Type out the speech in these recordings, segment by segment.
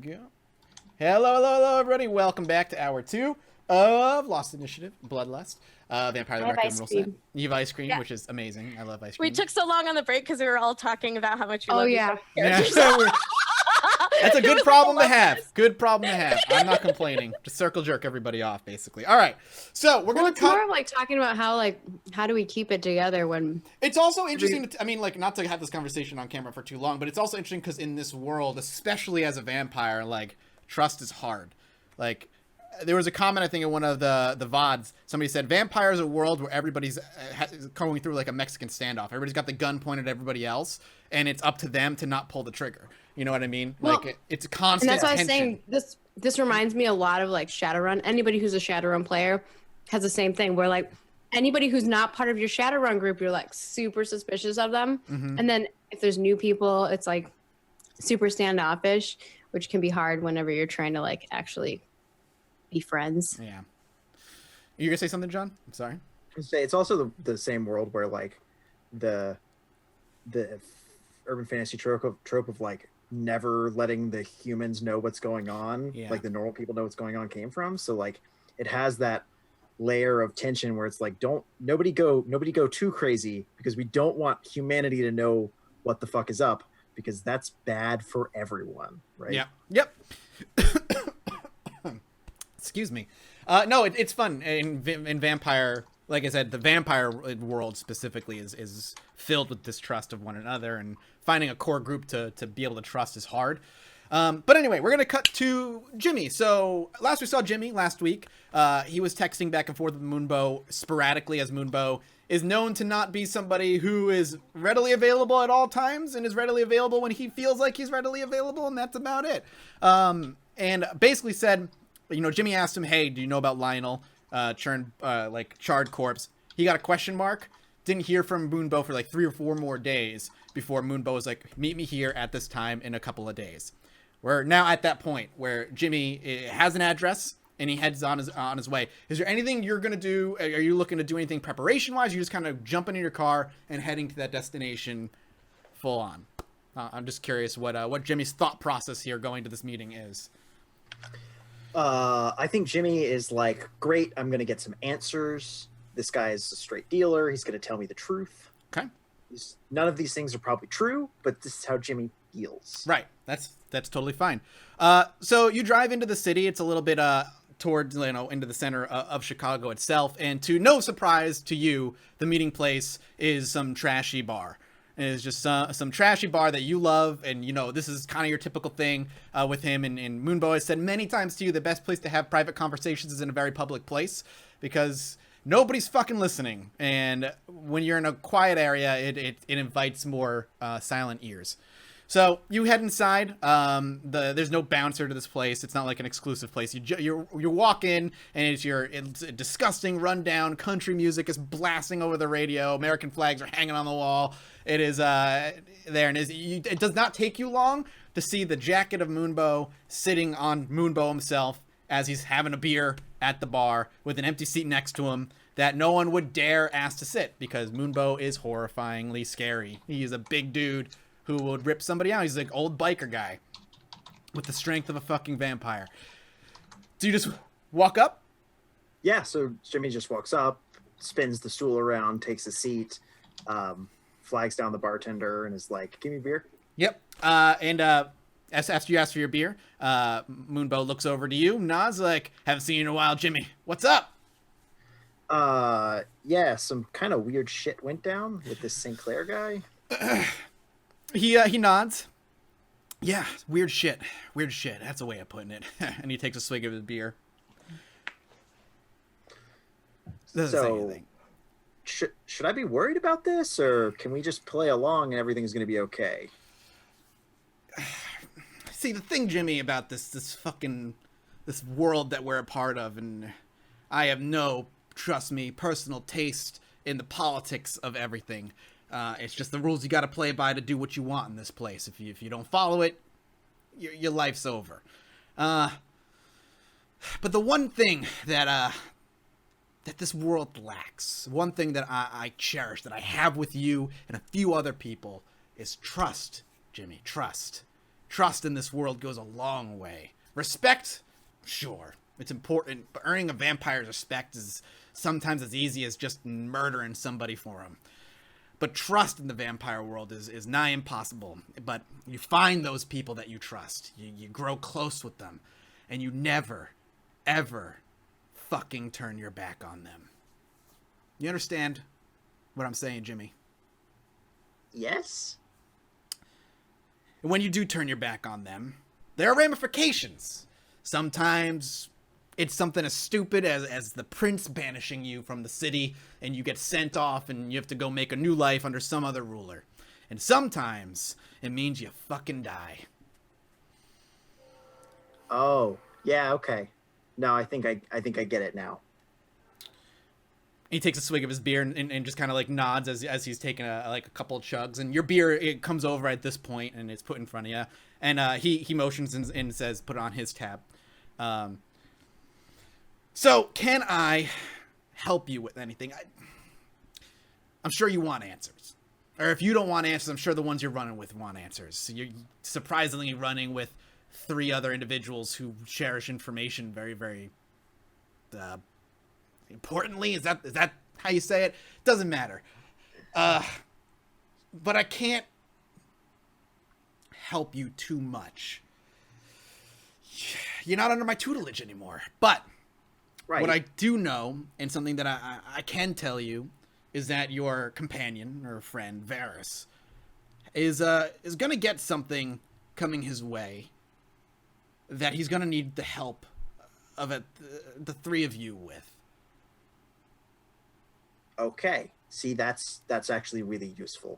Go. Hello, everybody. Welcome back to hour 2 of Lost Initiative, Bloodlust, Vampire the I have Requiem ice rule set. cream. You have ice cream, Yeah. which is amazing. I love ice We cream. took so long on the break because we were all talking about how much we Oh, love yeah. these characters. Yeah, that's a It good was problem like to a love have. fest. Good problem to have. I'm not complaining. Just circle jerk everybody off, basically. All right. So we're Well, gonna it's cut. more of like talking about how do we keep it together when It's also interesting. I mean, like, not to have this conversation on camera for too long, but it's also interesting because in this world, especially as a vampire, like, trust is hard. Like, there was a comment, I think, in one of the VODs. Somebody said, vampire is a world where everybody's going through, like, a Mexican standoff. Everybody's got the gun pointed at everybody else, and it's up to them to not pull the trigger. You know what I mean? Well, Like, it's a and constant that's why I was tension. saying this reminds me a lot of like Shadowrun. Anybody who's a Shadowrun player has the same thing where like anybody who's not part of your Shadowrun group, you're like super suspicious of them. Mm-hmm. And then if there's new people, it's like super standoffish, which can be hard whenever you're trying to like actually be friends. Yeah. You gonna say something, John? I'm sorry. Say it's also the same world where like the urban fantasy trope of like never letting the humans know what's going on, Yeah. like the normal people know what's going on, came from. So like it has that layer of tension where it's like nobody go too crazy because we don't want humanity to know what the fuck is up because that's bad for everyone, right? Yeah. Yep. Excuse me. No, it's fun in Vampire. Like I said, the vampire world specifically is filled with distrust of one another, and finding a core group to be able to trust is hard. But anyway, we're gonna cut to Jimmy. So last we saw Jimmy last week, he was texting back and forth with Moonbow sporadically, as Moonbow is known to not be somebody who is readily available at all times and is readily available when he feels like he's readily available, and that's about it. And basically said, you know, Jimmy asked him, hey, do you know about Lionel, charred corpse? He got a question mark. Didn't hear from Moonbow for like 3 or 4 more days before Moonbow was like, meet me here at this time in a couple of days. We're now at that point where Jimmy has an address and he heads on his way. Is there anything you're going to do? Are you looking to do anything preparation-wise? You just kind of jumping in your car and heading to that destination full on? I'm just curious what Jimmy's thought process here going to this meeting is. I think Jimmy is like, great, I'm gonna get some answers. This guy is a straight dealer. He's gonna tell me the truth. Okay. None of these things are probably true, but this is how Jimmy feels. Right. That's totally fine. So you drive into the city. It's a little bit towards, you know, into the center of Chicago itself, and to no surprise to you, the meeting place is some trashy bar. It is just some trashy bar that you love, and you know this is kind of your typical thing with him. And Moonbow has said many times to you, the best place to have private conversations is in a very public place because nobody's fucking listening, and when you're in a quiet area, it invites more silent ears. So you head inside. There's no bouncer to this place. It's not like an exclusive place. You walk in, and it's a disgusting rundown. Country music is blasting over the radio. American flags are hanging on the wall. It is there, and it does not take you long to see the jacket of Moonbow sitting on Moonbow himself as he's having a beer at the bar with an empty seat next to him that no one would dare ask to sit because Moonbow is horrifyingly scary. He is a big dude who would rip somebody out. He's like old biker guy with the strength of a fucking vampire. Do you just walk up? Yeah, so Jimmy just walks up, spins the stool around, takes a seat, flags down the bartender, and is like, give me a beer. Yep. As after you ask for your beer, Moonbow looks over to you, nods like, haven't seen you in a while, Jimmy. What's up? Yeah, some kind of weird shit went down with this St. Clair guy. He nods. Yeah, weird shit. Weird shit. That's a way of putting it. And he takes a swig of his beer. Doesn't say So, anything. should I be worried about this, or can we just play along and everything's going to be okay? See, the thing, Jimmy, about this world that we're a part of, and I have no, trust me, personal taste in the politics of everything. It's just the rules you got to play by to do what you want in this place. If you don't follow it, your life's over. But the one thing that this world lacks, one thing that I cherish, that I have with you and a few other people, is trust, Jimmy. Trust. Trust in this world goes a long way. Respect, sure, it's important, but earning a vampire's respect is sometimes as easy as just murdering somebody for him. But trust in the vampire world is nigh impossible. But you find those people that you trust. You grow close with them. And you never, ever fucking turn your back on them. You understand what I'm saying, Jimmy? Yes. And when you do turn your back on them, there are ramifications. Sometimes it's something as stupid as the prince banishing you from the city and you get sent off and you have to go make a new life under some other ruler. And sometimes it means you fucking die. Oh, yeah, okay. No, I think I get it now. He takes a swig of his beer and just kind of like nods as he's taking a couple of chugs. And your beer, it comes over at this point and it's put in front of you. And he motions and says, put it on his tab. So, can I help you with anything? I'm sure you want answers. Or if you don't want answers, I'm sure the ones you're running with want answers. So you're surprisingly running with 3 other individuals who cherish information very, very importantly. Is that how you say it? Doesn't matter. But I can't help you too much. You're not under my tutelage anymore. But Right. what I do know, and something that I can tell you, is that your companion or friend, Varys, is going to get something coming his way that he's going to need the help of the 3 of you with. Okay. See, that's actually really useful.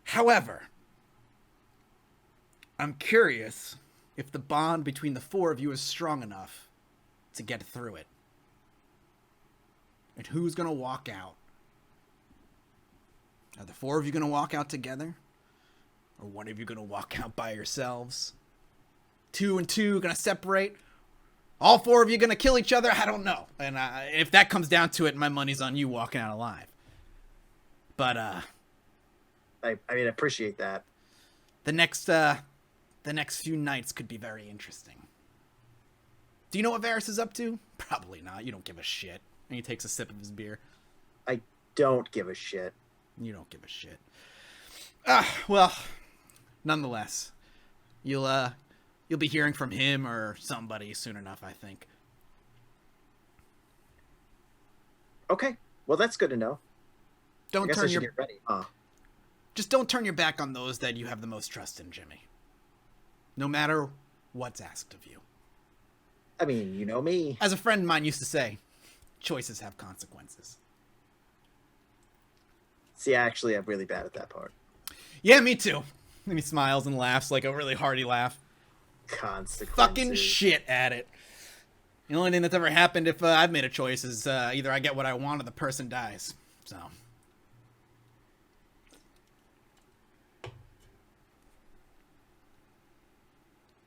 However, I'm curious if the bond between the 4 of you is strong enough to get through it. And who's going to walk out? Are the 4 of you going to walk out together? Or one of you going to walk out by yourselves? 2 and 2 going to separate? All 4 of you going to kill each other? I don't know. And if that comes down to it, my money's on you walking out alive. But I mean, I appreciate that. the next few nights could be very interesting. Do you know what Varys is up to? Probably not. You don't give a shit. And he takes a sip of his beer. I don't give a shit. You don't give a shit. Well, nonetheless, you'll be hearing from him or somebody soon enough, I think. Okay. Well, that's good to know. I Don't guess I turn should your get ready, huh? just don't turn your back on those that you have the most trust in, Jimmy. No matter what's asked of you. I mean, you know me. As a friend of mine used to say, choices have consequences. See, actually, I'm really bad at that part. Yeah, me too. And he smiles and laughs like a really hearty laugh. Consequences. Fucking shit at it. The only thing that's ever happened if I've made a choice is either I get what I want or the person dies. So.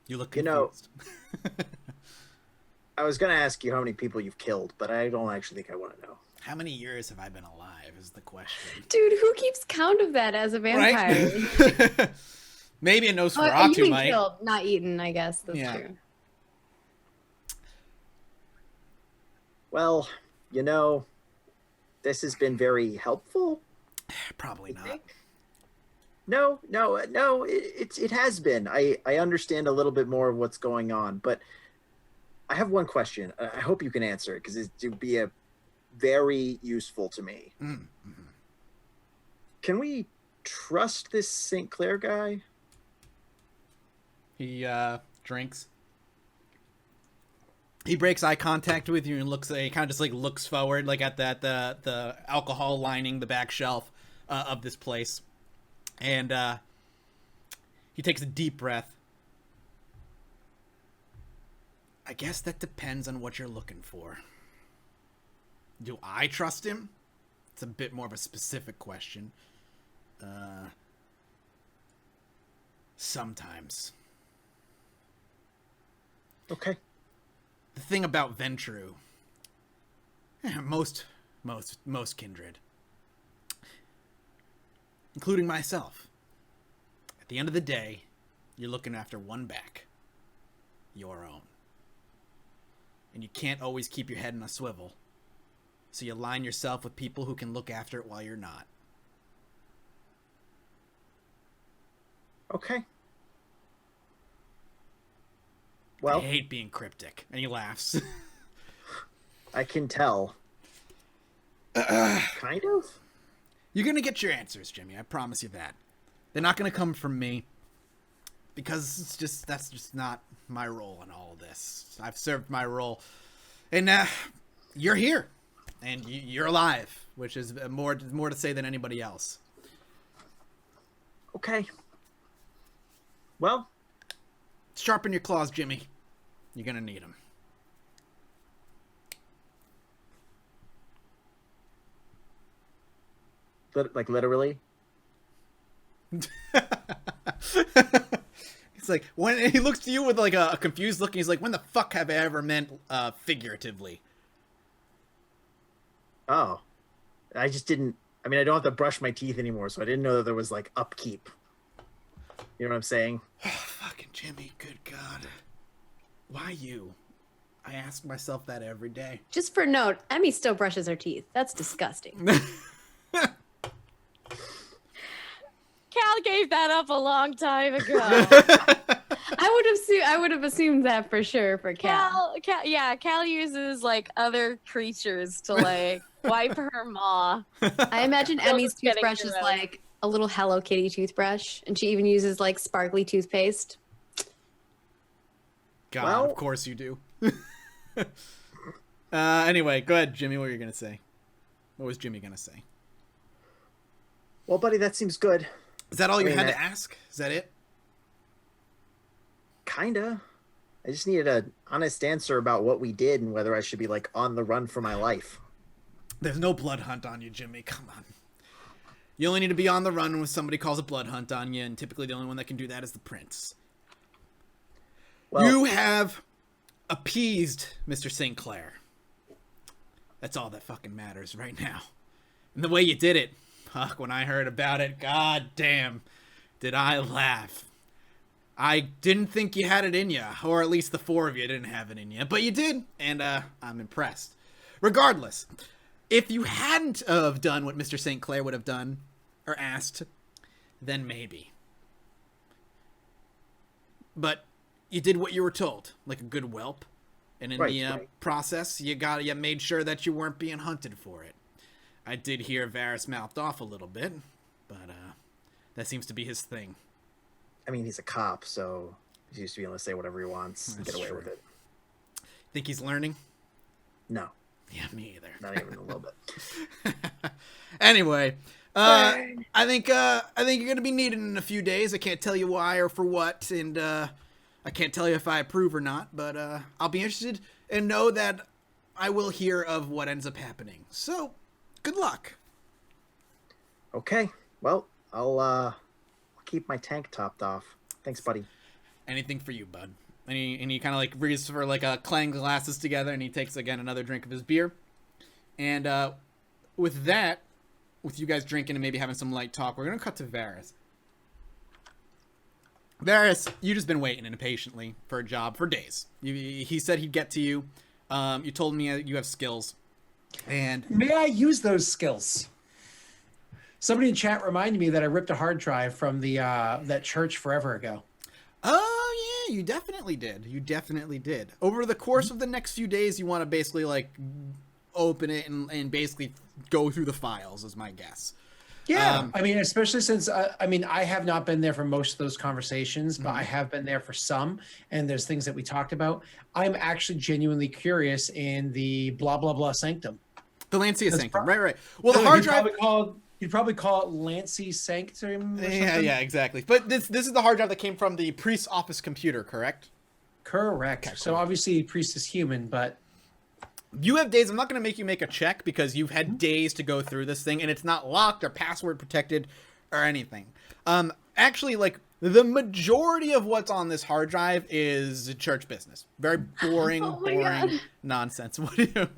You look confused. I was going to ask you how many people you've killed, but I don't actually think I want to know. How many years have I been alive is the question. Dude, who keeps count of that as a vampire? Right? Maybe a You Nosferatu mean might. killed, not eaten, I guess. That's Yeah. true. Well, this has been very helpful. Probably I not. think. No, it has been. I understand a little bit more of what's going on, but I have one question. I hope you can answer it because it would be a very useful to me. Mm-hmm. Can we trust this St. Clair guy? He drinks. He breaks eye contact with you and he kind of just like looks forward, like at the alcohol lining the back shelf of this place, and he takes a deep breath. I guess that depends on what you're looking for. Do I trust him? It's a bit more of a specific question. Sometimes. Okay. The thing about Ventru, most kindred, including myself, the end of the day, you're looking after one back. Your own. And you can't always keep your head in a swivel. So you align yourself with people who can look after it while you're not. Okay. Well, I hate being cryptic. And he laughs. I can tell. Kind of? You're going to get your answers, Jimmy. I promise you that. They're not going to come from me. Because that's just not my role in all of this. I've served my role. And you're here. And you're alive. Which is more to say than anybody else. Okay. Well. Sharpen your claws, Jimmy. You're going to need them. Like literally? It's like when he looks to you with like a confused look, and he's like, "When the fuck have I ever meant figuratively?" Oh, I just didn't. I mean, I don't have to brush my teeth anymore, so I didn't know that there was like upkeep. You know what I'm saying? Oh, fucking Jimmy, good God, why you? I ask myself that every day. Just for note, Emmy still brushes her teeth. That's disgusting. Cal gave that up a long time ago. I would have assumed that for sure for Cal. Cal uses like other creatures to like wipe her maw. I imagine Emmy's Getting toothbrush is gross. like a little Hello Kitty toothbrush, and she even uses like sparkly toothpaste. God, Well- of course you do. Anyway, go ahead, Jimmy. What were you gonna say? What was Jimmy gonna say? Well, buddy, that seems good. Is that all you mean, had to ask? Is that it? Kinda. I just needed an honest answer about what we did and whether I should be like on the run for my life. There's no blood hunt on you, Jimmy. Come on. You only need to be on the run when somebody calls a blood hunt on you, and typically the only one that can do that is the prince. Well, You have appeased Mr. St. Clair. That's all that fucking matters right now. And the way you did it, fuck, when I heard about it, god damn, did I laugh. I didn't think you had it in you, or at least the four of you didn't have it in you, but you did, and I'm impressed. Regardless, if you hadn't have done what Mr. St. Clair would have done, or asked, then maybe. But you did what you were told, like a good whelp. And in Right. process, you made sure that you weren't being hunted for it. I did hear Varys mouthed off a little bit, but that seems to be his thing. I mean, he's a cop, so he's used to being able to say whatever he wants and That's get away true. with it. Think he's learning? No, Yeah, me either. not even a little bit. Anyway, I think you're gonna be needed in a few days. I can't tell you why or for what, and I can't tell you if I approve or not. But I'll be interested and know that I will hear of what ends up happening. So, good luck. Okay, well, I'll keep my tank topped off. Thanks, buddy. Anything for you, bud. And he kind of like reaches for like a clang glasses together, and he takes again another drink of his beer. And with that, with you guys drinking and maybe having some light talk, we're gonna cut to Varys. Varys, you just been waiting impatiently for a job for days. He said he'd get to you. You told me you have skills, and May I use those skills? Somebody in chat reminded me that I ripped a hard drive from the that church forever ago. oh yeah, you definitely did. You definitely did. Over the course of the next few days, you want to basically like open it and basically go through the files, is my guess. Yeah, I mean, especially since I have not been there for most of those conversations, but I have been there for some, and there's things that we talked about. I'm actually genuinely curious in the blah blah blah sanctum. The Lancia That's Sanctum, pro- right. Well, the hard drive. You'd probably call it Lancy Sanctum. Or Yeah, something? yeah, exactly. But this is the hard drive that came from the priest's office computer, correct? Correct. Okay, So cool. obviously, priest is human, but You have days. I'm not going to make you make a check because you've had days to go through this thing, and it's not locked or password protected or anything. Actually, like the majority of what's on this hard drive is church business. Very boring, Oh my boring God. nonsense. What do you?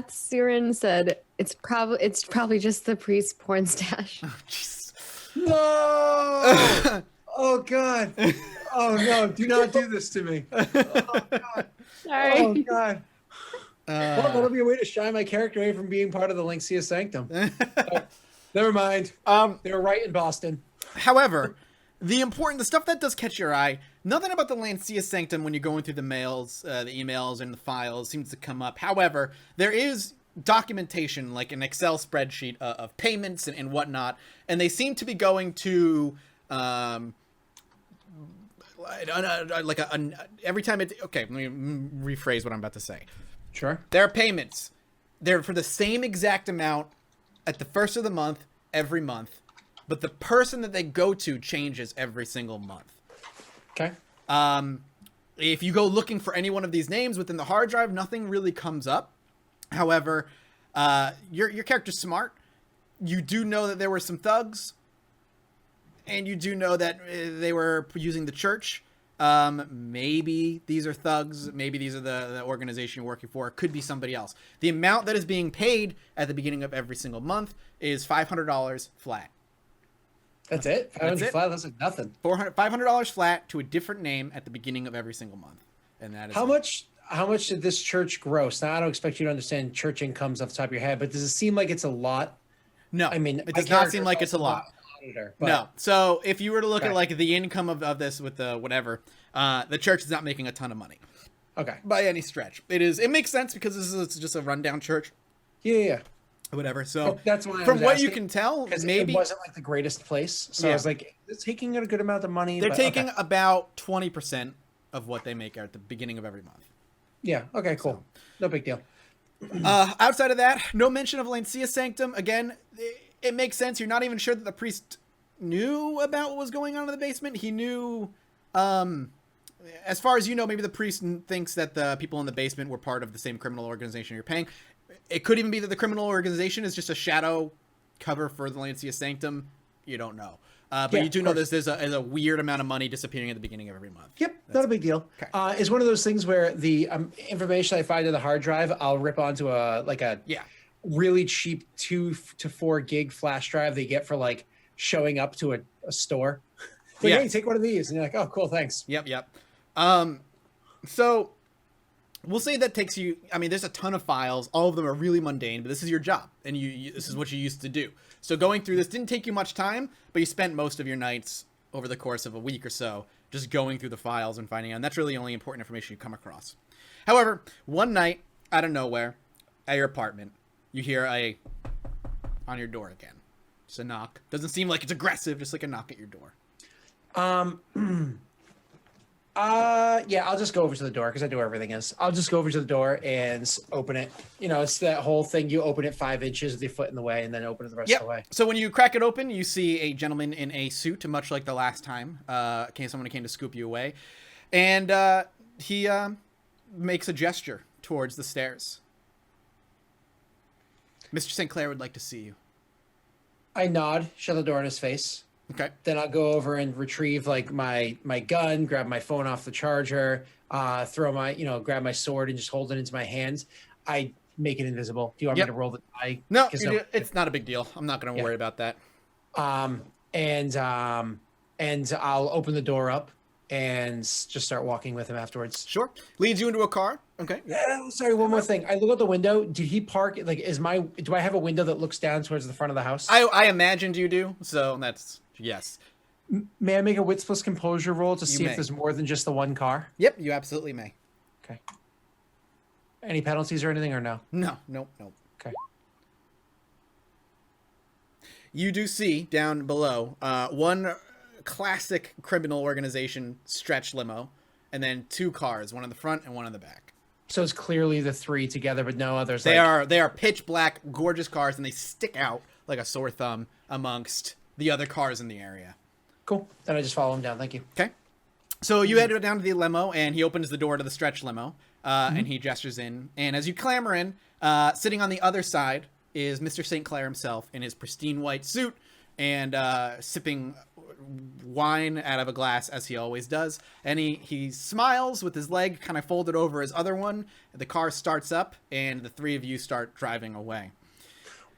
Siren said it's probably just the priest's porn stash. Jesus. No! Oh God! Oh no! Do not do this to me. Oh God! Sorry. Oh God! Well, that'll be a way to shy my character away from being part of the Linksea Sanctum. Oh, never mind. They were right in Boston. However, the stuff that does catch your eye, nothing about the Lancia Sanctum when you're going through the mails, the emails, and the files seems to come up. However, there is documentation, like an Excel spreadsheet of payments and whatnot, and they seem to be going to every time it. Okay, let me rephrase what I'm about to say. Sure. There are payments. They're for the same exact amount at the first of the month every month, but the person that they go to changes every single month. Okay. If you go looking for any one of these names within the hard drive, nothing really comes up. However, your character's smart. You do know that there were some thugs, and you do know that they were using the church. Maybe these are thugs. Maybe these are the organization you're working for. It could be somebody else. The amount that is being paid at the beginning of every single month is $500 flat. That's it? That's it. Flat, that's like nothing. $500 flat to a different name at the beginning of every single month. And that is How much did this church gross? Now, I don't expect you to understand church incomes off the top of your head, but does it seem like it's a lot? No, I mean, it does not seem like it's a lot. But No. So if you were to look at like the income of this with the whatever, the church is not making a ton of money okay. by any stretch. It makes sense because this is just a rundown church, Yeah. whatever. So That's why from what you can tell, maybe it wasn't like the greatest place. So I was like, it's taking a good amount of money. they're but, taking okay. about 20% of what they make at the beginning of every month. Yeah. Okay. Cool. No big deal. Outside of that, no mention of Lancia Sanctum. Again, it makes sense. You're not even sure that the priest knew about what was going on in the basement. He knew, as far as you know, maybe the priest thinks that the people in the basement were part of the same criminal organization you're paying. It could even be that the criminal organization is just a shadow cover for the Lancia Sanctum. You don't know. But Yeah, you do of know course. there's a weird amount of money disappearing at the beginning of every month. Yep, not a big deal. Okay. It's one of those things where the information I find in the hard drive, I'll rip onto a Yeah. really cheap 2 to 4 gig flash drive they get for like showing up to a store. Like, Yeah. hey, take one of these, and you're like, oh, cool, thanks. Yep. So we'll say that takes you. I mean, there's a ton of files. All of them are really mundane, but this is your job, and you this is what you used to do. So going through this didn't take you much time, but you spent most of your nights over the course of a week or so just going through the files and finding out. And that's really the only important information you come across. However, one night out of nowhere, at your apartment, you hear on your door again. Just a knock. Doesn't seem like it's aggressive, just like a knock at your door. Yeah, I'll just go over to the door because I know where everything is. I'll just go over to the door and open it. You know, it's that whole thing. You open it 5 inches with your foot in the way and then open it the rest of the way. So when you crack it open, you see a gentleman in a suit, much like the last time. Someone came to scoop you away. And he makes a gesture towards the stairs. Mr. St. Clair would like to see you. I nod, shut the door in his face. Okay. Then I'll go over and retrieve like my gun, grab my phone off the charger, grab my sword and just hold it into my hands. I make it invisible. Do you want me to roll the die? No, it's not a big deal. I'm not going to worry about that. And I'll open the door up and just start walking with him afterwards. Sure. Leads you into a car. Okay. Sorry, one more thing. I look out the window. Did he park? Like, do I have a window that looks down towards the front of the house? I imagined you do. So that's yes. May I make a wits plus composure roll to see may. if there's more than just the one car? Yep, you absolutely may. Okay. Any penalties or anything or no? No. Okay. You do see down below one classic criminal organization stretch limo, and then 2 cars, one in the front and one in the back. So it's clearly the 3 together, but no others. They are pitch black, gorgeous cars, and they stick out like a sore thumb amongst the other cars in the area. Cool. Then I just follow him down. Thank you. Okay. So you head down to the limo, and he opens the door to the stretch limo, and he gestures in. And as you clamber in, sitting on the other side is Mr. St. Clair himself in his pristine white suit and sipping wine out of a glass as he always does. And he smiles with his leg kind of folded over his other one. The car starts up, and the 3 of you start driving away.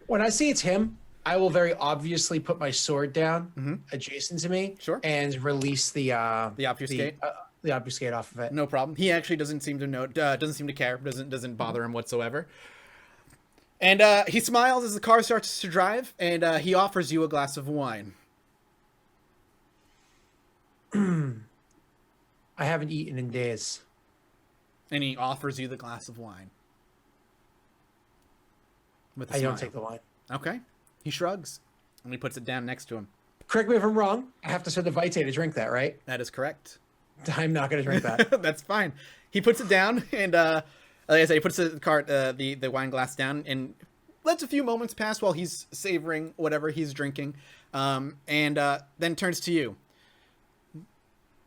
When I see it's him, I will very obviously put my sword down Mhm. adjacent to me. Sure. And release the obfuscate? the obfuscate off of it. No problem. He actually doesn't seem to know. Doesn't seem to care. Doesn't bother him whatsoever. And he smiles as the car starts to drive, and he offers you a glass of wine. I haven't eaten in days. And he offers you the glass of wine. With a I smile. don't take the wine. Okay. He shrugs, and he puts it down next to him. Correct me if I'm wrong. I have to send the Vitae to drink that, right? That is correct. I'm not going to drink that. That's fine. He puts it down, and like I said, he puts the wine glass down, and lets a few moments pass while he's savoring whatever he's drinking, and then turns to you.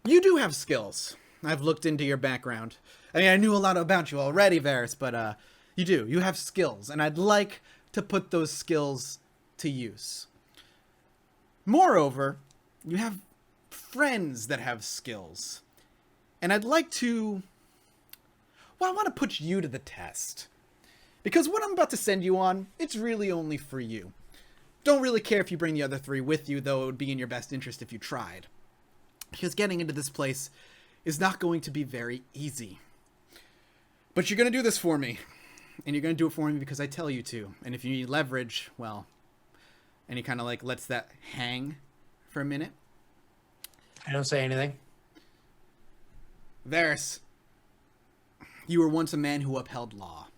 You do have skills. I've looked into your background. I mean, I knew a lot about you already, Varys, but you do. You have skills, and I'd like to put those skills to use. Moreover, you have friends that have skills. And I'd like to... Well, I want to put you to the test. Because what I'm about to send you on, it's really only for you. Don't really care if you bring the other 3 with you, though it would be in your best interest if you tried. Because getting into this place is not going to be very easy. But you're going to do this for me. And you're going to do it for me because I tell you to. And if you need leverage, well... And he kind of like lets that hang for a minute. I don't say anything. Varys, you were once a man who upheld law.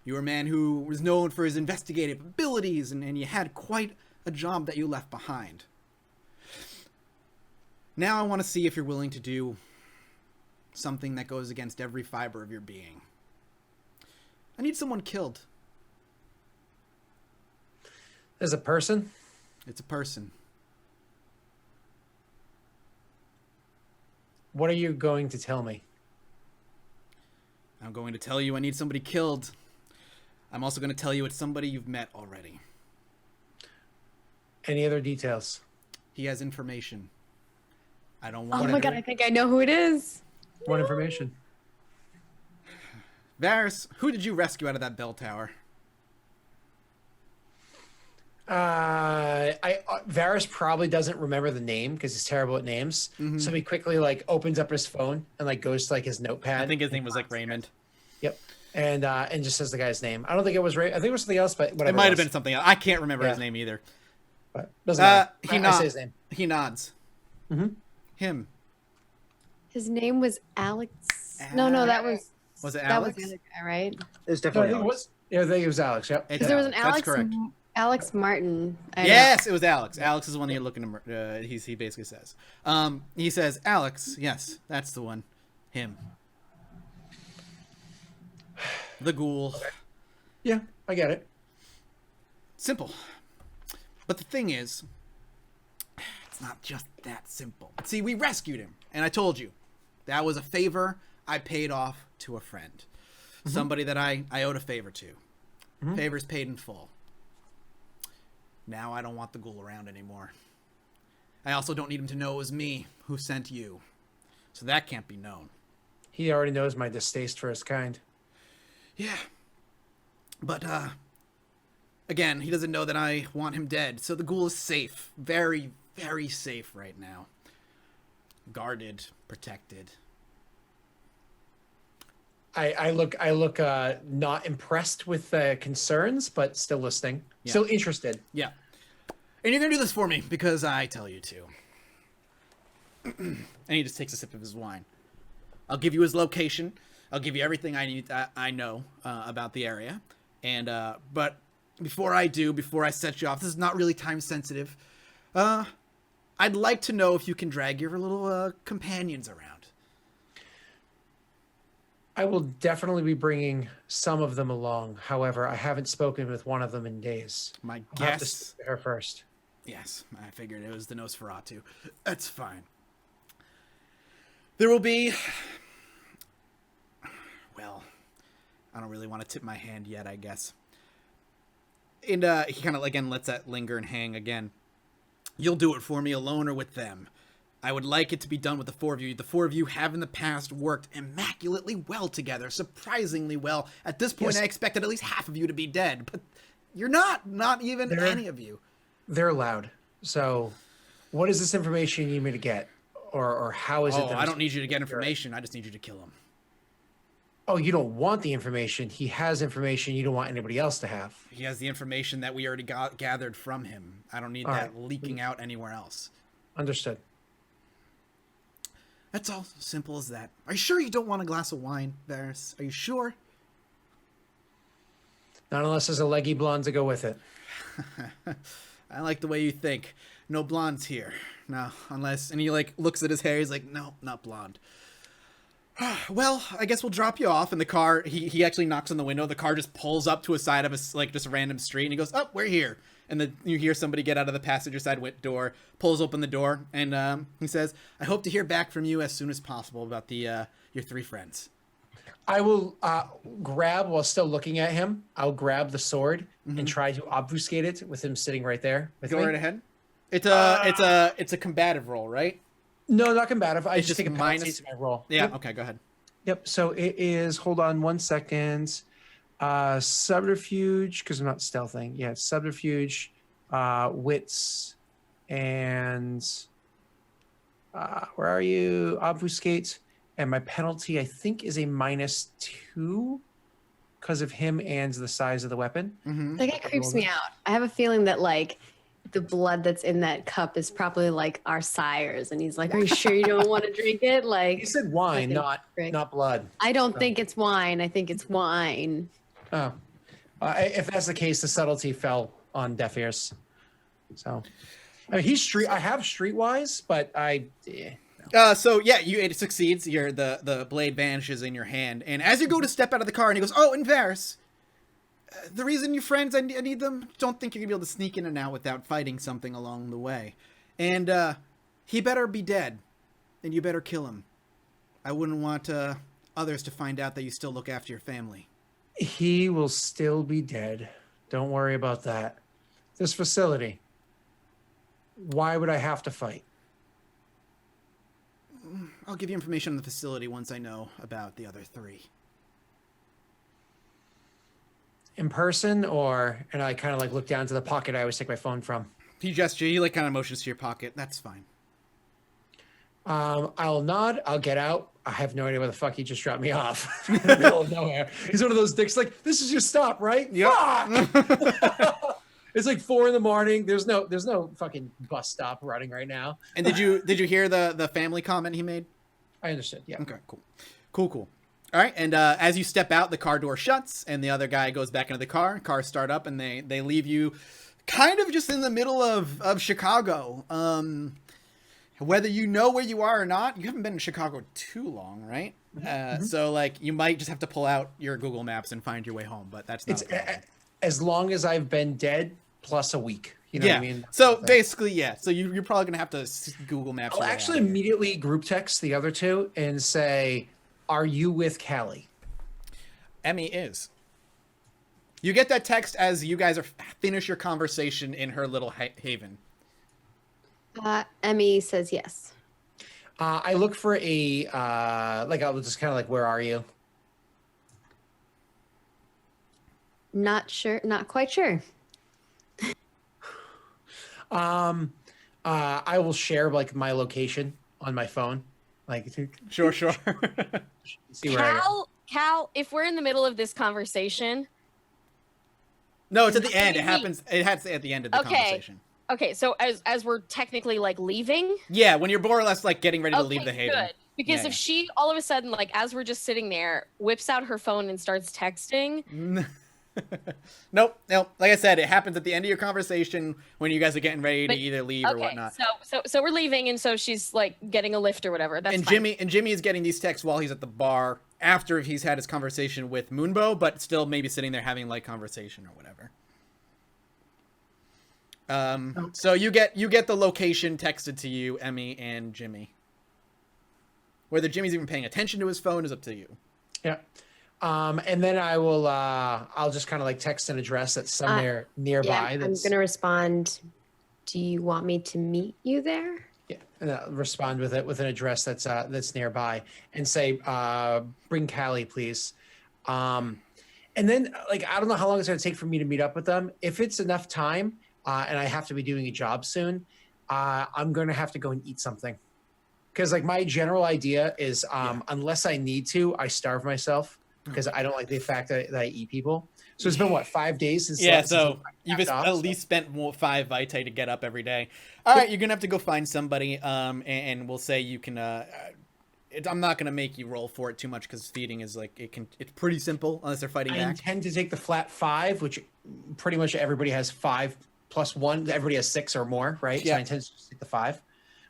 You were a man who was known for his investigative abilities, and you had quite a job that you left behind. Now I want to see if you're willing to do something that goes against every fiber of your being. I need someone killed. There's a person? It's a person. What are you going to tell me? I'm going to tell you I need somebody killed. I'm also going to tell you it's somebody you've met already. Any other details? He has information. I don't want Oh my god, I think I know who it is. What information? Varys, who did you rescue out of that bell tower? Varys probably doesn't remember the name because he's terrible at names. Mhm. So he quickly like opens up his phone and like goes to like his notepad. I think his name was like Raymond. Yep. And just says the guy's name. I don't think it was Ray. I think it was something else, but whatever. It might have been something else. I can't remember his Yeah. name either. But doesn't matter. He I say his name. He nods. Mhm. Him. His name was Alex. No, that was Was it that was Alex? the other guy, right? It's No, I definitely think it Alex. was. Yeah, I think it was Alex. Yep. It's Because there was an That's Alex correct. Alex Martin. I know. Yes, it was Alex. Alex is the one that you're looking to. He basically says. He says, Alex. Yes, that's the one. Him. The ghoul. Yeah, I get it. Simple. But the thing is, it's not just that simple. See, we rescued him, and I told you that was a favor I paid off to a friend, somebody that I owed a favor to. Favors paid in full. Now I don't want the ghoul around anymore. I also don't need him to know it was me who sent you, so that can't be known. He already knows my distaste for his kind. Yeah. But, again, he doesn't know that I want him dead, so the ghoul is safe. Very, very safe right now. Guarded, protected. I look not impressed with concerns, but still listening. Yeah. Still interested. Yeah. And you're gonna do this for me, because I tell you to. And he just takes a sip of his wine. I'll give you his location. I'll give you everything I know about the area. And but before I set you off, this is not really time sensitive. I'd like to know if you can drag your little companions around. I will definitely be bringing some of them along. However, I haven't spoken with one of them in days. My I'll have to guess. speak to her first. Yes, I figured it was the Nosferatu. That's fine. There will be... Well, I don't really want to tip my hand yet, I guess. And he kind of, again, lets that linger and hang again. You'll do it for me alone or with them. I would like it to be done with the four of you. The four of you have in the past worked immaculately well together, surprisingly well. At this point, Yes. I expected at least half of you to be dead, but You're not even They're- any of you. They're allowed. So, what is this information you need me to get, or how is it? Oh, that I I'm don't need you to get supposed hear it? information. I just need you to kill him. Oh, you don't want the information. He has information you don't want anybody else to have. He has the information that we already gathered from him. I don't need All that right. leaking out anywhere else. Understood. That's all. Simple as that. Are you sure you don't want a glass of wine, Varys? Are you sure? Not unless there's a leggy blonde to go with it. I like the way you think. No blondes here. No, unless... And he, like, looks at his hair. He's like, no, not blonde. Well, I guess we'll drop you off in the car. He actually knocks on the window. The car just pulls up to a side of just a random street. And he goes, oh, we're here. And then you hear somebody get out of the passenger side door, pulls open the door. And he says, I hope to hear back from you as soon as possible about your 3 friends. I will grab, while still looking at him, I'll grab the sword and try to obfuscate it with him sitting right there with Go me. right ahead. It's a combative roll, right? No, not combative. I just just take a penalty minus- to my roll. Yeah. Yep. Okay. Go ahead. Yep. So it is, hold on 1 second. Subterfuge, because I'm not stealthing. Yeah, it's subterfuge, wits, and where are you? Obfuscate. And my penalty, I think, is a -2 because of him and the size of the weapon. Mm-hmm. That guy creeps me out. I have a feeling that like the blood that's in that cup is probably like our sire's, and he's like, "Are you sure you don't want to drink it?" Like, He said wine, fucking prick. not blood. I don't think it's wine. I think it's wine. Oh, if that's the case, the subtlety fell on deaf ears. So, I mean, he's street. I have streetwise, but So yeah, it succeeds. The blade vanishes in your hand, and as you go to step out of the car, and he goes, "Oh, and Varys, the reason you friends, I need them. Don't think you're gonna be able to sneak in and out without fighting something along the way. And he better be dead, and you better kill him. I wouldn't want others to find out that you still look after your family." he will still be dead. Don't worry about that. This facility. Why would I have to fight? I'll give you information on the facility once I know about the other 3. In person, or and I kind of like look down to the pocket I always take my phone from. He gestures. He like kind of motions to your pocket. That's fine. I'll nod. I'll get out. I have no idea where the fuck he just dropped me off in the middle of nowhere. He's one of those dicks. Like, this is your stop, right? Yep. Fuck! It's like 4 a.m. There's no fucking bus stop running right now. And did you hear the family comment he made? I understood. Yeah. Okay, cool. All right, and as you step out, the car door shuts, and the other guy goes back into the car. Cars start up, and they leave you kind of just in the middle of Chicago. Whether you know where you are or not, you haven't been in Chicago too long, right? So, like, you might just have to pull out your Google Maps and find your way home, but that's not a problem. As long as I've been dead plus a week. You know what I mean? So, basically, yeah. So, you're probably going to have to Google Maps. I'll your way actually out of here. immediately group text the other 2 and say, are you with Callie? Emmy is. You get that text as you guys finish your conversation in her little haven. Emmy says yes. I look for a, like, I was just kind of like, where are you? Not sure. Not quite sure. I will share like my location on my phone. Like, Sure. see where I am. Cal, if we're in the middle of this conversation. No, it's at the end. It happens at the end of the conversation. Okay, so as we're technically like leaving. Yeah, when you're more or less like getting ready to leave the haven. Good. Because if she all of a sudden, like as we're just sitting there, whips out her phone and starts texting. Nope. Like I said, it happens at the end of your conversation when you guys are getting ready to either leave or whatnot. So we're leaving, and so she's like getting a lift or whatever. That's fine. Jimmy is getting these texts while he's at the bar after he's had his conversation with Moonbow, but still maybe sitting there having like conversation or whatever. So you get the location texted to you, Emmy and Jimmy. Whether Jimmy's even paying attention to his phone is up to you. Yeah. And then I will, I'll just kind of like text an address that's somewhere nearby. Yeah, I'm that's, going to respond. Do you want me to meet you there? Yeah, and I'll respond with it with an address that's nearby and say, bring Callie, please. And And then, like, I don't know how long it's going to take for me to meet up with them. If it's enough time and I have to be doing a job soon, I'm going to have to go and eat something. Because, like, my general idea is unless I need to, I starve myself because I don't like the fact that I eat people. So it's been, what, 5 days since so you've at least spent 5 vitae to get up every day. All right, you're going to have to go find somebody, and we'll say you can... I'm not gonna make you roll for it too much because feeding is like it's pretty simple unless they're fighting back. I intend to take the flat 5, which pretty much everybody has 5 plus 1. Everybody has 6 or more, right? Yeah. So I intend to just take the 5,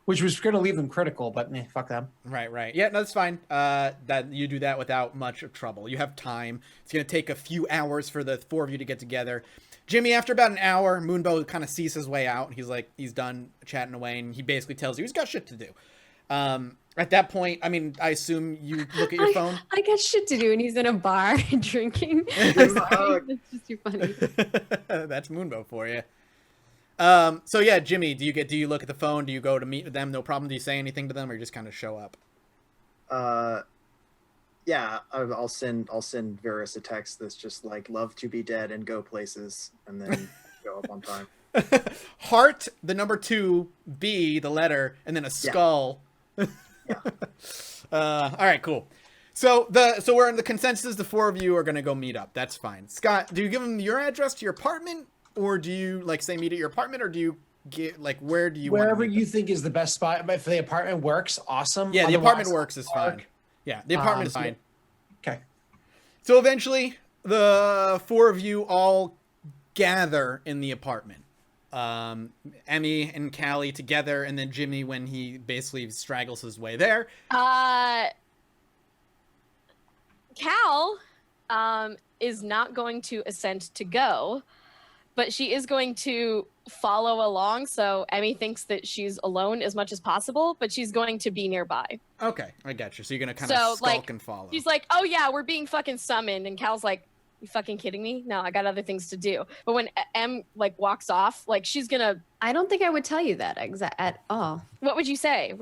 which was going to leave them critical, but fuck them. Right. Yeah, no, that's fine. That you do that without much trouble. You have time. It's gonna take a few hours for the 4 of you to get together. Jimmy, after about an hour, Moonbow kind of sees his way out. He's done chatting away, and he basically tells you he's got shit to do. At that point, I mean, I assume you look at your phone. I got shit to do, and he's in a bar drinking. I'm sorry. That's just too funny. That's Moonbow for you. So yeah, Jimmy, do you look at the phone? Do you go to meet them? No problem. Do you say anything to them, or you just kind of show up? Yeah, I'll send Varys a text that's just like love to be dead and go places, and then show up on time. Heart, the number 2, B, the letter, and then a skull. Yeah. All right, cool. So we're in the consensus. The 4 of you are gonna go meet up. That's fine. Scott, do you give them your address to your apartment, or do you like say meet at your apartment, or do you get like where do you wherever you think is the best spot? If the apartment works, awesome. Yeah, the apartment works is fine. Yeah, the apartment is fine. Okay. So eventually, the 4 of you all gather in the apartment. Emmy and Callie together, and then Jimmy when he basically straggles his way there. Cal is not going to assent to go, but she is going to follow along. So Emmy thinks that she's alone as much as possible, but she's going to be nearby. Okay, I got you. So you're gonna kind of skulk and follow. She's like, "Oh yeah, we're being fucking summoned," and Cal's like, "You fucking kidding me? No, I got other things to do." But when M like walks off, like she's gonna. I don't think I would tell you that at all. What would you say?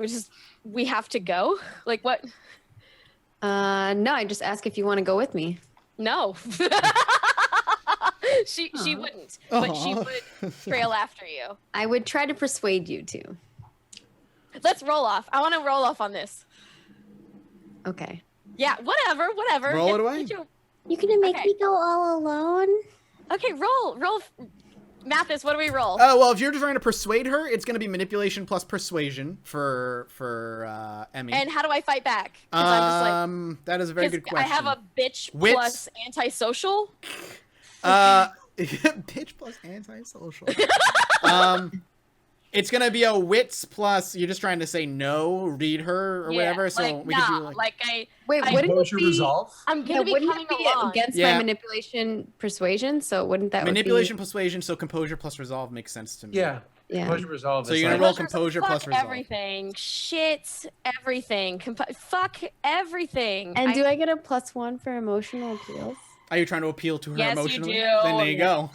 We have to go? Like what? No, I just ask if you want to go with me. No. She wouldn't, but she would trail after you. I would try to persuade you to. Let's roll off. I want to roll off on this. Okay. Yeah, whatever. Roll it away. You gonna make me go all alone? Okay, roll. Mathis, what do we roll? Oh, well, if you're trying to persuade her, it's going to be manipulation plus persuasion for Emmy. And how do I fight back? I'm just like, that is a very good question. I have a bitch Wits. plus antisocial. Bitch plus antisocial. It's gonna be a wits plus. You're just trying to say no, read her or whatever. So like, we could do wait, wouldn't it be resolve? I'm gonna be wouldn't coming it be along. against Yeah. my manipulation persuasion? So wouldn't that manipulation persuasion? So composure plus resolve makes sense to me. Yeah. Yeah. Composure resolve. So is you're gonna like- roll composure Fuck plus resolve. everything. Shit. Everything. Fuck everything. And do I get a +1 for emotional appeals? Are you trying to appeal to her Yes, you emotionally? do. Then there you go.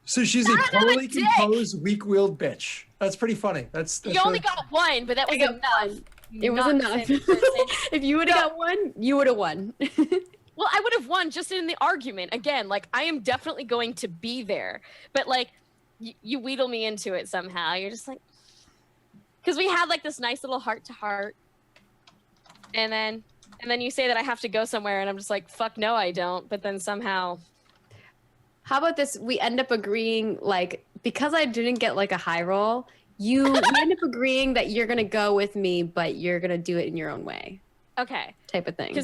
So she's a Son of a poorly dick! composed, weak-willed bitch. That's pretty funny. That's You only really- got 1, but that was I got enough. It was enough. Nonsense person. If you would have got 1, you would have won. Well, I would have won just in the argument. Again, like, I am definitely going to be there. But, like, you wheedle me into it somehow. You're just like... Because we had, like, this nice little heart-to-heart. And then you say that I have to go somewhere, and I'm just like, fuck no, I don't. But then somehow... How about this? We end up agreeing, like, because I didn't get like a high roll, we end up agreeing that you're gonna go with me, but you're gonna do it in your own way, Okay. type of thing.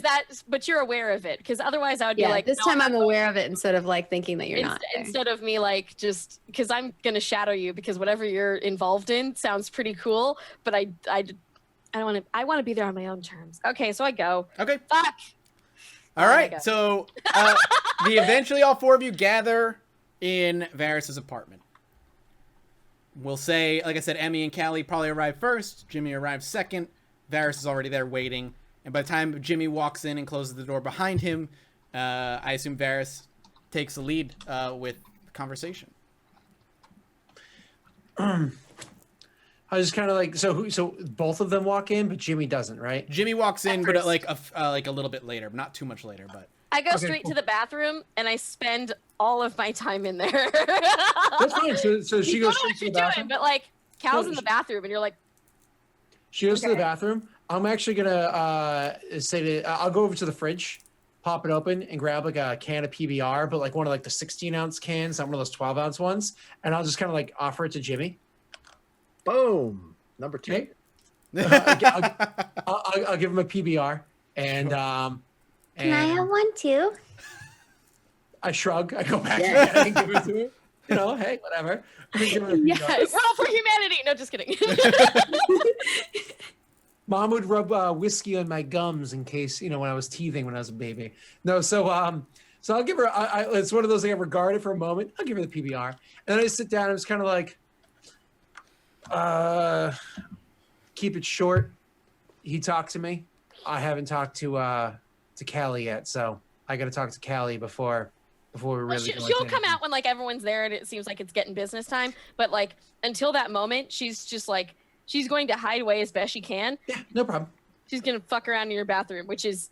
But you're aware of it. Because otherwise I would Yeah, be like... this no, time I'm aware of it instead of like thinking that you're not. there. Instead of me like just because I'm gonna shadow you because whatever you're involved in sounds pretty cool, but I don't want to. I want to be there on my own terms. Okay, so I go. Okay. Fuck. All Oh my right. God. So eventually all 4 of you gather in Varys's apartment. We'll say, like I said, Emmy and Callie probably arrive first. Jimmy arrives second. Varys is already there waiting. And by the time Jimmy walks in and closes the door behind him, I assume Varys takes the lead with the conversation. I was just kind of like, so both of them walk in, but Jimmy doesn't, right? Jimmy walks in, At but first. like a little bit later, not too much later, but I go Okay, straight cool. to the bathroom and I spend all of my time in there. That's fine. So she You don't goes know straight what to you're the doing, bathroom. but like Cal's No, in the bathroom and you're like, She goes to the Okay. bathroom. I'm actually gonna I'll go over to the fridge, pop it open, and grab like a can of PBR, but like one of like the 16-ounce cans, not one of those 12-ounce ones, and I'll just kind of like offer it to Jimmy. Boom. Number 2. Okay. I'll give him a PBR, and Can I have one too? I shrug. I go back Yeah. and give it to him. You know, hey, whatever. I'm gonna give him a PBR. Yes. we're all for humanity. No, just kidding. Mom would rub whiskey on my gums in case, you know, when I was teething when I was a baby. No, so I'll give her. It's one of those things I regard it for a moment. I'll give her the PBR, and then I just sit down. And it's kind of like, keep it short. He talked to me. I haven't talked to Callie yet, so I got to talk to Callie before we Well, really. go she'll into come anything. out when like everyone's there and it seems like it's getting business time. But like until that moment, she's just like she's going to hide away as best she can. Yeah, no problem. She's gonna fuck around in your bathroom, which is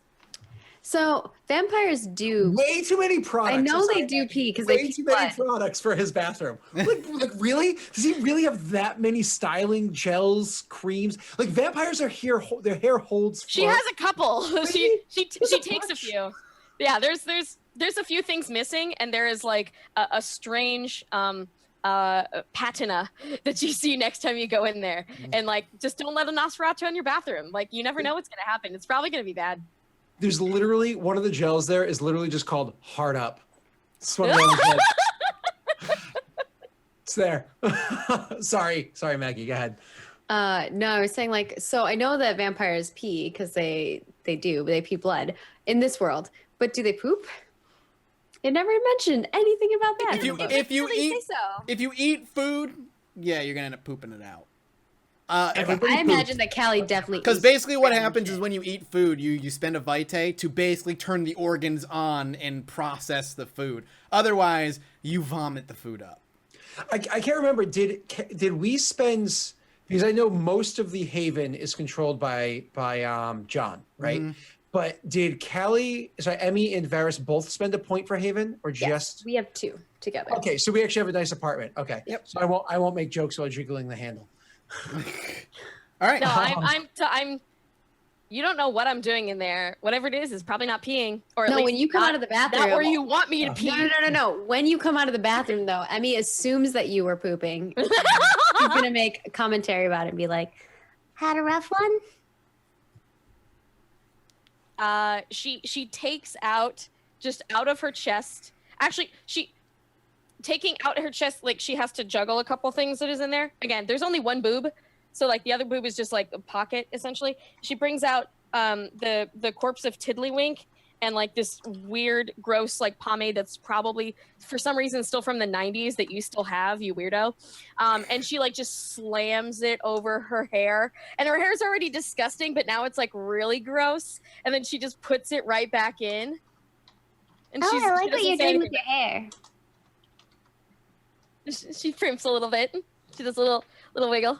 So vampires do. Way too many products. I know I'm they sorry, do man. pee because they Way pee too many blood. products for his bathroom. Like really? Does he really have that many styling gels, creams? Like vampires are here. Their hair holds. she for- has a couple. Really? she There's a takes a bunch. few. Yeah, there's a few things missing, and there is like a strange patina that you see next time you go in there. And like just don't let a Nosferatu in your bathroom. Like you never know what's gonna happen. It's probably gonna be bad. There's literally one of the gels there is literally just called Hard Up. It's one of the ones that- It's there. Sorry, Maggie. Go ahead. No, I was saying like, so I know that vampires pee because they pee blood in this world, but do they poop? It never mentioned anything about that. If you in the book. if you Really say eat so. if you eat food, yeah, you're gonna end up pooping it out. Everybody I poops. imagine that Callie definitely Because eats basically what random happens is shit. when you eat food, you spend a vitae to basically turn the organs on and process the food. Otherwise, you vomit the food up. I can't remember. Did we spend? Because I know most of the Haven is controlled by John, right? Mm-hmm. But did Emmy and Varys both spend a point for Haven, or Yes, just? we have two together. Okay, so we actually have a nice apartment. Okay. Yep. So I won't make jokes while jiggling the handle. All right. No, I'm. You don't know what I'm doing in there. Whatever it is probably not peeing. Or at No, least when you come not- out of the bathroom, not where you want me to pee. No. When you come out of the bathroom, though, Emmy assumes that you were pooping. She's gonna make a commentary about it and be like, "Had a rough one." She takes out just out of her chest. Actually, she taking out her chest like she has to juggle a couple things that is in there. Again, there's only one boob, so like the other boob is just like a pocket essentially. She brings out the corpse of Tiddlywink and like this weird, gross like pomade that's probably for some reason still from the 90s that you still have, you weirdo. And she like just slams it over her hair, and her hair is already disgusting, but now it's like really gross. And then she just puts it right back in. And Oh, she I like what doesn't you're say doing with anything. your hair. She primps a little bit. She does a little wiggle.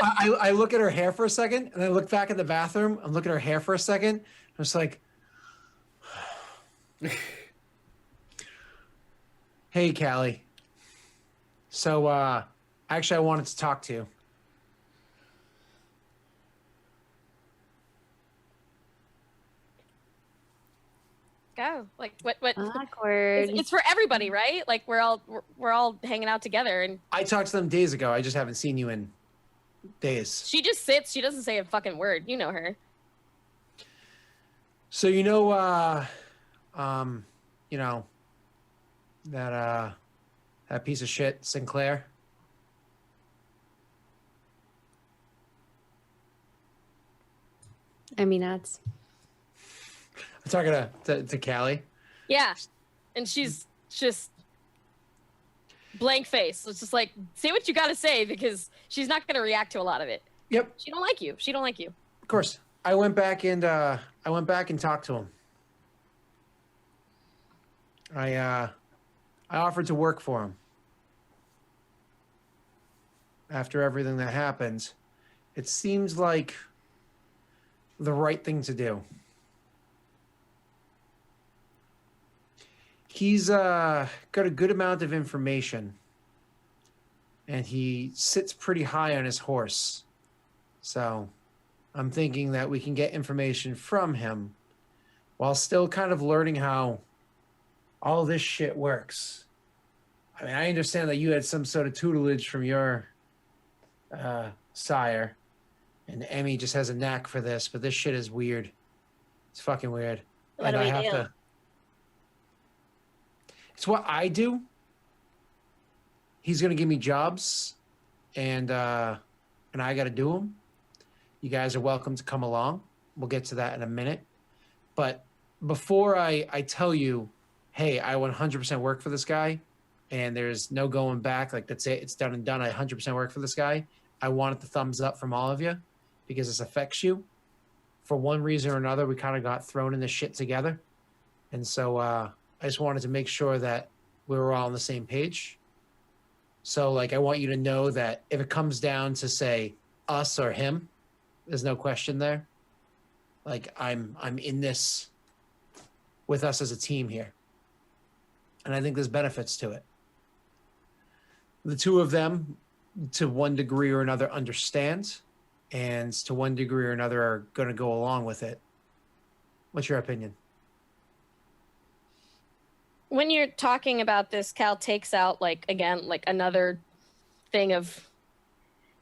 I look at her hair for a second, and I look back at the bathroom. and look at her hair for a second. I'm just like, "Hey, Callie. So, actually, I wanted to talk to you." Go. Like what Awkward. it's for everybody, right? Like we're all hanging out together, and I talked to them days ago. I just haven't seen you in days. she just sits. She doesn't say a fucking word. You know her. So you know that piece of shit, Sinclair. I mean, that's I'm talking to Callie. Yeah, and she's just blank face. It's just like say what you got to say because she's not going to react to a lot of it. Yep, She don't like you. She don't like you. of course. I went back and talked to him. I offered to work for him. After everything that happened, it seems like the right thing to do. He's got a good amount of information, and he sits pretty high on his horse. So I'm thinking that we can get information from him while still kind of learning how all this shit works. I mean, I understand that you had some sort of tutelage from your sire, and Emmy just has a knack for this, but this shit is weird. It's fucking weird. What do we do? It's what I do. He's gonna give me jobs, and I got to do them. You guys are welcome to come along. We'll get to that in a minute. But before I tell you, hey, I 100% work for this guy, and there's no going back. Like, that's it. It's done and done. I 100% work for this guy. I wanted the thumbs up from all of you because this affects you. For one reason or another, we kind of got thrown in this shit together. And so I just wanted to make sure that we were all on the same page. So, like, I want you to know that if it comes down to, say, us or him, there's no question there. Like, I'm in this with us as a team here. And I think there's benefits to it. The two of them, to one degree or another, understand, and to one degree or another are going to go along with it. What's your opinion? When you're talking about this, Cal takes out, like, again, like another thing of,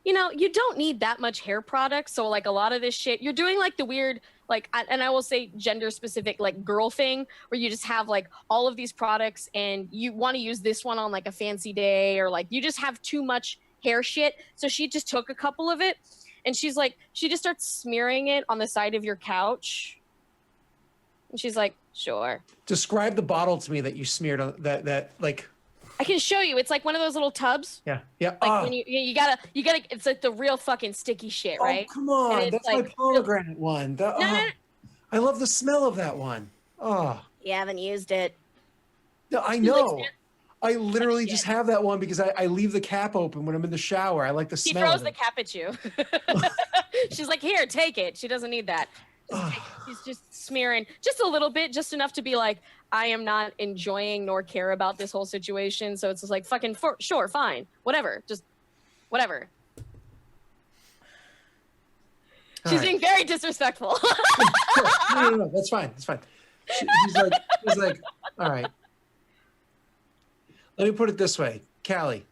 you know, you don't need that much hair products. So, like, a lot of this shit, you're doing, like, the weird, like, and I will say gender specific, like, girl thing, where you just have, like, all of these products and you want to use this one on, like, a fancy day, or, like, you just have too much hair shit. So she just took a couple of it and she's like, she just starts smearing it on the side of your couch. And she's like, sure. Describe the bottle to me that you smeared on that like. I can show you. It's like one of those little tubs. Yeah. Yeah. Like when you gotta, it's like the real fucking sticky shit, right? Oh, come on. That's like, my pomegranate one. No. I love the smell of that one. Oh. You haven't used it. No, I know. I literally just have that one because I leave the cap open when I'm in the shower. I like the smell. She throws the cap at you. She's like, here, take it. She doesn't need that. She's just smearing just a little bit, just enough to be like, I am not enjoying nor care about this whole situation. So it's just like, fucking, sure, fine, whatever, just whatever. She's being very disrespectful. No, that's fine. That's fine. He's like, all right. Let me put it this way, Callie,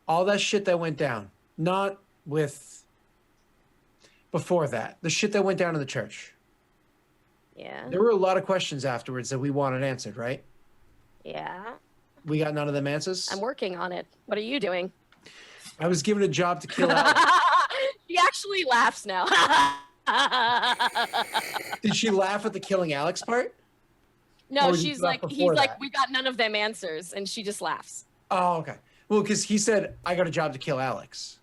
all that shit that went down, not with before that, the shit that went down in the church. Yeah. There were a lot of questions afterwards that we wanted answered, right? Yeah. We got none of them answers? I'm working on it. What are you doing? I was given a job to kill Alex. She actually laughs now. Did she laugh at the killing Alex part? No, she's like, he's like, we got none of them answers. And she just laughs. Oh, okay. Well, because he said, I got a job to kill Alex.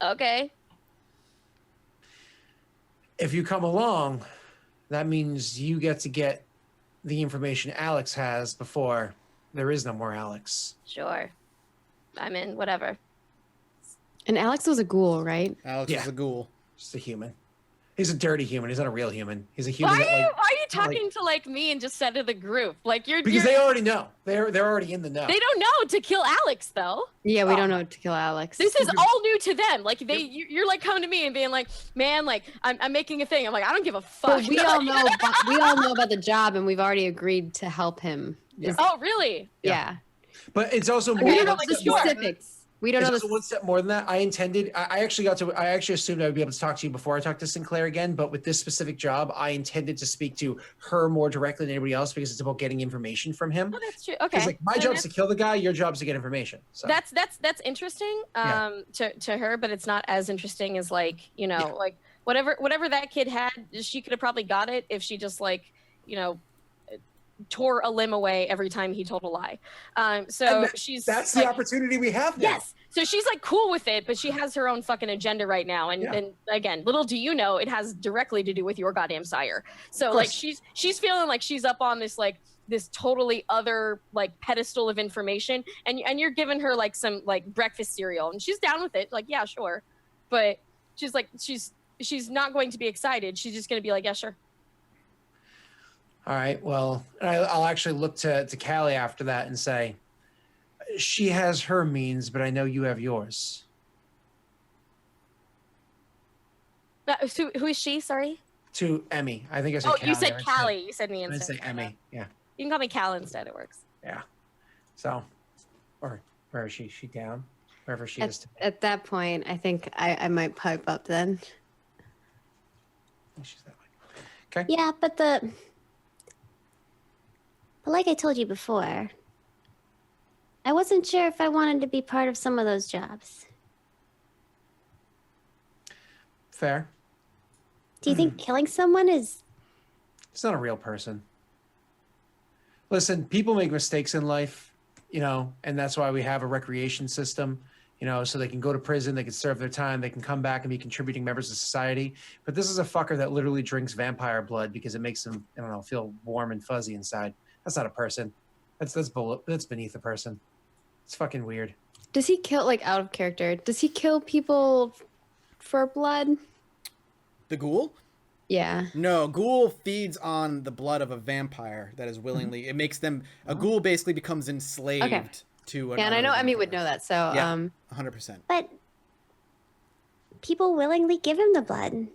Okay. If you come along, that means you get to get the information Alex has before there is no more Alex. Sure. I'm in, whatever. And Alex was a ghoul, right? Alex is a ghoul. Just a human. He's a dirty human. He's not a real human. He's a human. Why are you talking to like me and just said to the group? Like because they already know. They're already in the know. They don't know to kill Alex though. Yeah, we don't know to kill Alex. This is all new to them. Like you're like coming to me and being like, man, like I'm making a thing. I'm like, I don't give a fuck. But we all know. We all know about the job, and we've already agreed to help him. Yeah. Oh, really? Yeah. But it's also we don't know the specifics. We don't know this. One step more than that. I actually assumed I would be able to talk to you before I talked to Sinclair again. But with this specific job, I intended to speak to her more directly than anybody else because it's about getting information from him. Oh, that's true. Okay. Because like my job's to kill the guy, your job's to get information. So that's interesting to her, but it's not as interesting as like, you know, like whatever that kid had, she could have probably got it if she just like, you know, tore a limb away every time he told a lie. So that's the opportunity we have now. Yes. So she's like cool with it, but she has her own fucking agenda right now. And again, little do you know, it has directly to do with your goddamn sire. So like she's feeling like she's up on this like this totally other like pedestal of information, and you're giving her like some like breakfast cereal, and she's down with it. Like, yeah, sure. But she's like she's not going to be excited. She's just going to be like, yeah, sure. All right. Well, I'll actually look to Callie after that and say, she has her means, but I know you have yours. Who is she? Sorry. To Emmy. I think I said Oh, Callie. you said Callie. You said me I didn't instead. say Emmy. Yeah. You can call me Cal instead. It works. Yeah. So, or where is she? She down? Wherever she is. At that point, I think I might pipe up then. She's that way. Okay. Yeah, but like I told you before, I wasn't sure if I wanted to be part of some of those jobs. Fair. Do you think killing someone is... It's not a real person. Listen, people make mistakes in life, you know, and that's why we have a recreation system, you know, so they can go to prison, they can serve their time, they can come back and be contributing members of society. But this is a fucker that literally drinks vampire blood because it makes him, I don't know, feel warm and fuzzy inside. That's not a person. That's beneath a person. It's fucking weird. Does he kill, like, out of character? Does he kill people for blood? The ghoul? Yeah. No, ghoul feeds on the blood of a vampire that is willingly. It makes them. A ghoul basically becomes enslaved to. Yeah, and I know Emmy would know that. So, Yeah, 100%. But people willingly give him the blood.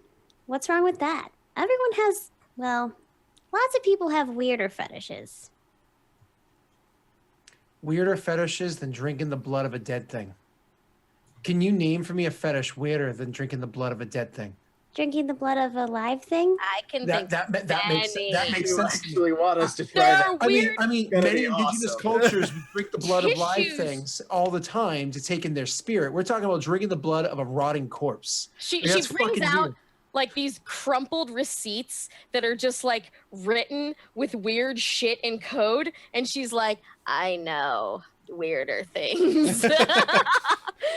What's wrong with that? Everyone has, well, lots of people have weirder fetishes. Weirder fetishes than drinking the blood of a dead thing. Can you name for me a fetish weirder than drinking the blood of a dead thing? Drinking the blood of a live thing? I can That makes You sense. actually want us to try There that? are I weird. mean, Gonna many be indigenous awesome. cultures would drink the blood of live Tissues. things all the time to take in their spirit. We're talking about drinking the blood of a rotting corpse. She That's brings fucking out weird. like these crumpled receipts that are just like written with weird shit in code, and she's like, I know weirder things.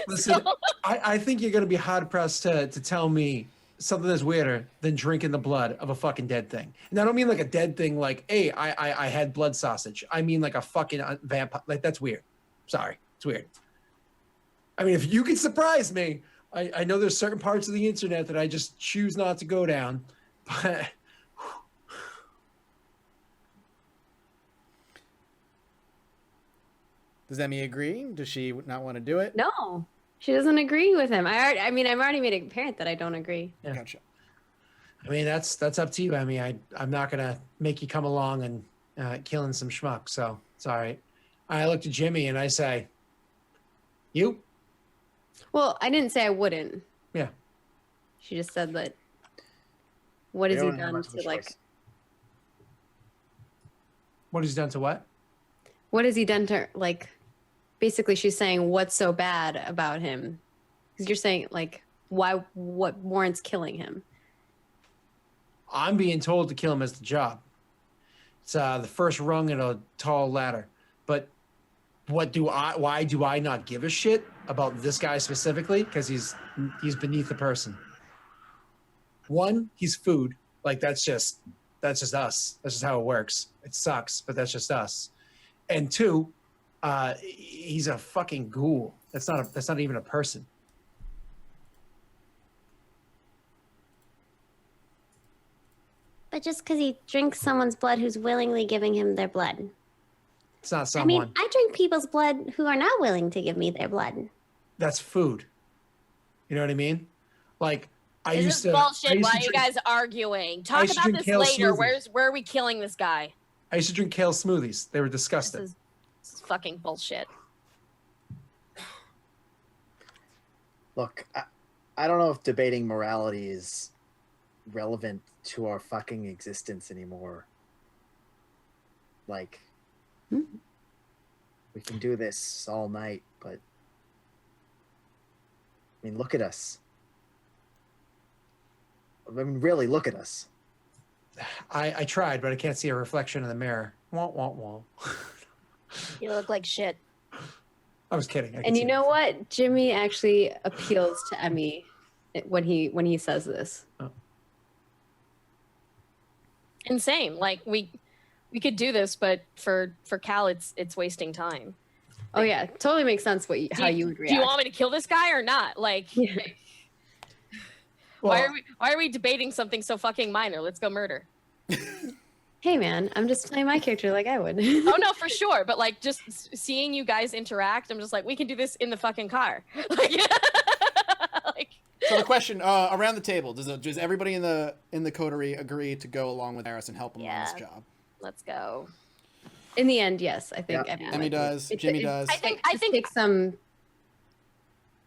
Listen, I think you're going to be hard pressed to tell me something that's weirder than drinking the blood of a fucking dead thing. And I don't mean like a dead thing like, hey, I had blood sausage. I mean like a fucking vampire. Like, that's weird. Sorry. It's weird. I mean, if you can surprise me, I know there's certain parts of the internet that I just choose not to go down. But Does Emmy agree? Does she not want to do it? No, she doesn't agree with him. I've already made it apparent that I don't agree. Yeah. Gotcha. I mean, that's up to you, Emmy. I'm not going to make you come along and killing some schmuck. So it's all right. I look to Jimmy and I say, you? Well, I didn't say I wouldn't. Yeah. She just said that. What We has he don't have done much of a to like? choice. What has he done to what? What has he done to like? Basically, she's saying what's so bad about him? Because you're saying like, why? What warrants killing him? I'm being told to kill him as the job. It's the first rung in a tall ladder. But why do I not give a shit about this guy specifically? Because he's beneath the person. One, he's food. Like that's just us. That's just how it works. It sucks, but that's just us. And two, he's a fucking ghoul. That's not even a person. But just because he drinks someone's blood who's willingly giving him their blood. It's not I someone. mean, I drink people's blood who are not willing to give me their blood. That's food. You know what I mean? Like I This used is to. bullshit. I used Why to are you drink- guys arguing? I Talk used to about drink this kale later. smoothies. Where are we killing this guy? I used to drink kale smoothies. They were This disgusting. is fucking bullshit. Look, I don't know if debating morality is relevant to our fucking existence anymore. Like, we can do this all night, but I mean, look at us. I mean, really, look at us. I tried, but I can't see a reflection in the mirror. Wah, wah, wah. You look like shit. I was kidding. I can And you see know it. what? Jimmy actually appeals to Emmy when he says this. Insane. Like we could do this, but for Cal, it's wasting time. Oh yeah, totally makes sense how you would react. Do you want me to kill this guy or not? Like, Yeah. why Well, are we debating something so fucking minor? Let's go murder. Hey man, I'm just playing my character like I would. Oh no, for sure. But like just seeing you guys interact, I'm just like, we can do this in the fucking car. Like, So the question around the table: does everybody in the coterie agree to go along with Varys and help him on this job? let's go. In the end, yes, I think Yeah. everyone Emmy would. does. Jimmy does. I think takes some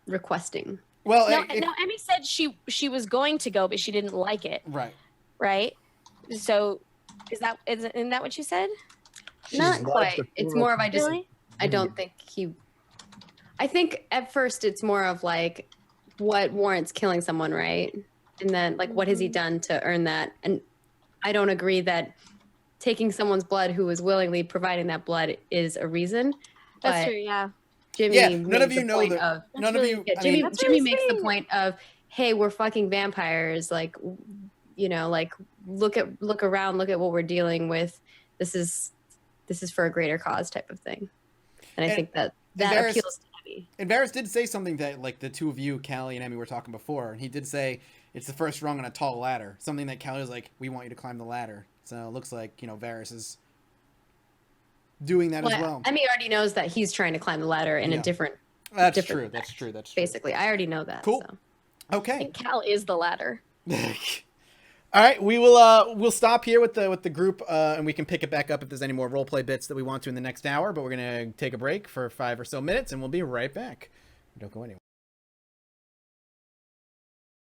requesting. Well, no, Emmy said she was going to go, but she didn't like it. right. Right? So isn't that what you said? Not She's quite. loved the It's former more of I just Really? I don't think he. I think at first it's more of like what warrants killing someone, right? And then like what has he done to earn that? And I don't agree that taking someone's blood who is willingly providing that blood is a reason. That's but true, yeah. Jimmy Yeah, made none of the you know point that. of, None of you. yeah, I Jimmy, mean, That's Jimmy really makes the sweet. point of, hey, we're fucking vampires. Like, you know, like look around, look at what we're dealing with. This is for a greater cause type of thing. And I think that Varys- appeals to Emmy. and Varys did say something that like the two of you, Callie and Emmy, were talking before, and he did say it's the first rung on a tall ladder. Something that Callie was like, we want you to climb the ladder. So it looks like Varys is doing that as well. Emmy already knows that he's trying to climb the ladder in Yeah. a different, That's different true. That's effect, true. That's true. basically. I already know that. Cool. So. I Okay. think Cal is the ladder. All right, we'll stop here with the group, and we can pick it back up if there's any more roleplay bits that we want to in the next hour. But we're gonna take a break for 5 or so minutes, and we'll be right back. Don't go anywhere.